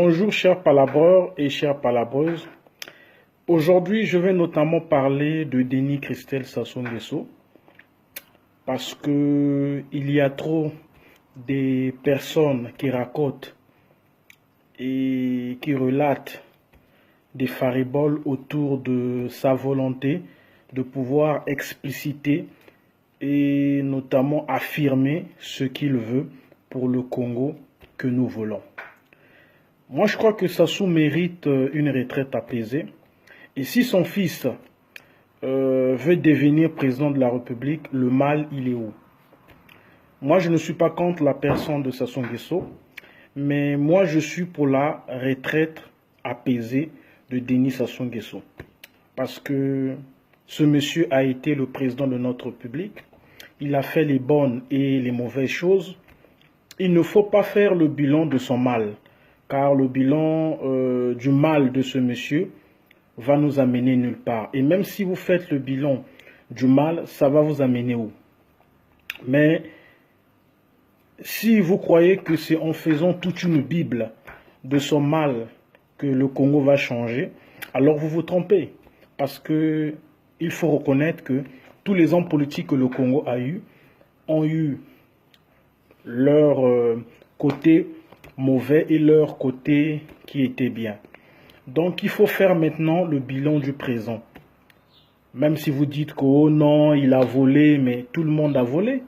Bonjour chers palabreurs et chères palabreuses. Aujourd'hui, je vais notamment parler de Denis Christelle Sassou Nguesso parce que il y a trop de personnes qui racontent et qui relatent des fariboles autour de sa volonté de pouvoir expliciter et notamment affirmer ce qu'il veut pour le Congo que nous voulons. Moi, je crois que Sassou mérite une retraite apaisée. Et si son fils veut devenir président de la République, le mal, il est où? Moi, je ne suis pas contre la personne de Sassou Nguesso, mais moi, je suis pour la retraite apaisée de Denis Sassou Nguesso. Parce que ce monsieur a été le président de notre République. Il a fait les bonnes et les mauvaises choses. Il ne faut pas faire le bilan de son mal, car le bilan du mal de ce monsieur va nous amener nulle part. Et même si vous faites le bilan du mal, ça va vous amener où? Mais si vous croyez que c'est en faisant toute une Bible de son mal que le Congo va changer, alors vous vous trompez. Parce que il faut reconnaître que tous les hommes politiques que le Congo a eu ont eu leur côté mauvais et leur côté qui était bien. Donc il faut faire maintenant le bilan du présent. Même si vous dites que oh non, il a volé, mais tout le monde a volé.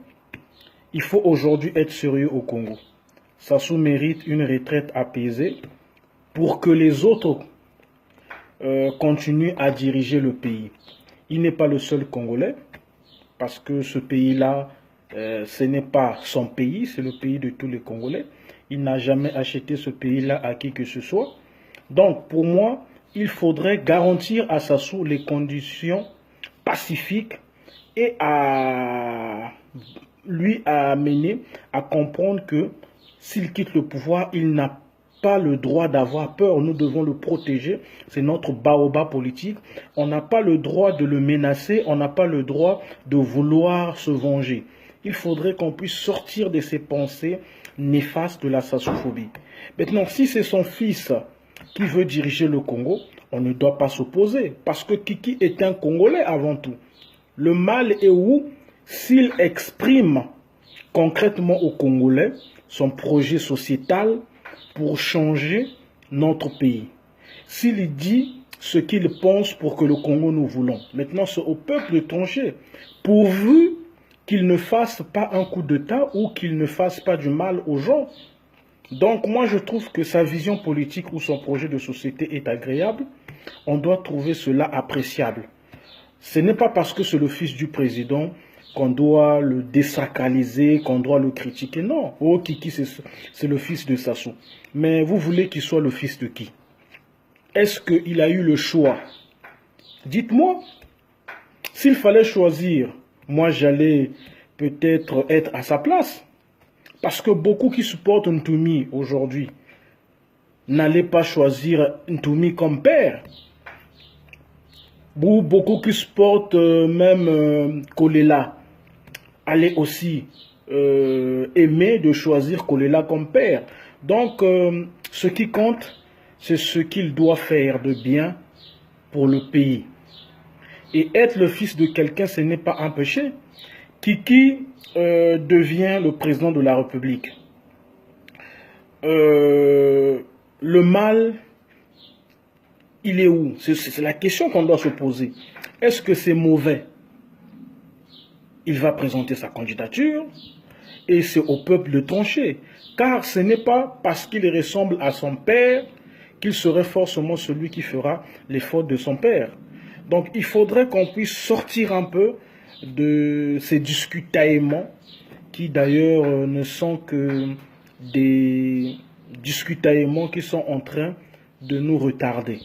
Il faut aujourd'hui être sérieux au Congo. Sassou mérite une retraite apaisée pour que les autres continuent à diriger le pays. Il n'est pas le seul Congolais, parce que ce pays-là, ce n'est pas son pays, c'est le pays de tous les Congolais. Il n'a jamais acheté ce pays-là à qui que ce soit. Donc, pour moi, il faudrait garantir à Sassou les conditions pacifiques et à lui amener à comprendre que s'il quitte le pouvoir, il n'a pas le droit d'avoir peur. Nous devons le protéger. C'est notre baobab politique. On n'a pas le droit de le menacer. On n'a pas le droit de vouloir se venger. Il faudrait qu'on puisse sortir de ces pensées néfastes de la sassophobie. Maintenant, si c'est son fils qui veut diriger le Congo, on ne doit pas s'opposer. Parce que Kiki est un Congolais avant tout. Le mal est où? S'il exprime concrètement aux Congolais son projet sociétal pour changer notre pays. S'il dit ce qu'il pense pour que le Congo nous voulons. Maintenant, c'est au peuple de trancher. Pourvu qu'il ne fasse pas un coup d'État ou qu'il ne fasse pas du mal aux gens. Donc moi je trouve que sa vision politique ou son projet de société est agréable. On doit trouver cela appréciable. Ce n'est pas parce que c'est le fils du président qu'on doit le désacraliser, qu'on doit le critiquer. Non, oh Kiki c'est le fils de Sassou. Mais vous voulez qu'il soit le fils de qui? Est-ce qu'il a eu le choix? Dites-moi. S'il fallait choisir, moi j'allais peut-être être à sa place. Parce que beaucoup qui supportent Ntoumi aujourd'hui n'allaient pas choisir Ntoumi comme père. Beaucoup qui supportent même Kolela allaient aussi aimer de choisir Kolela comme père. Donc, ce qui compte, c'est ce qu'il doit faire de bien pour le pays. Et être le fils de quelqu'un, ce n'est pas un péché. Kiki devient le président de la République. Le mal, il est où? C'est la question qu'on doit se poser. Est-ce que c'est mauvais? Il va présenter sa candidature et c'est au peuple de trancher. Car ce n'est pas parce qu'il ressemble à son père qu'il serait forcément celui qui fera les fautes de son père. Donc il faudrait qu'on puisse sortir un peu de ces discutaillements qui d'ailleurs ne sont que des discutaillements qui sont en train de nous retarder.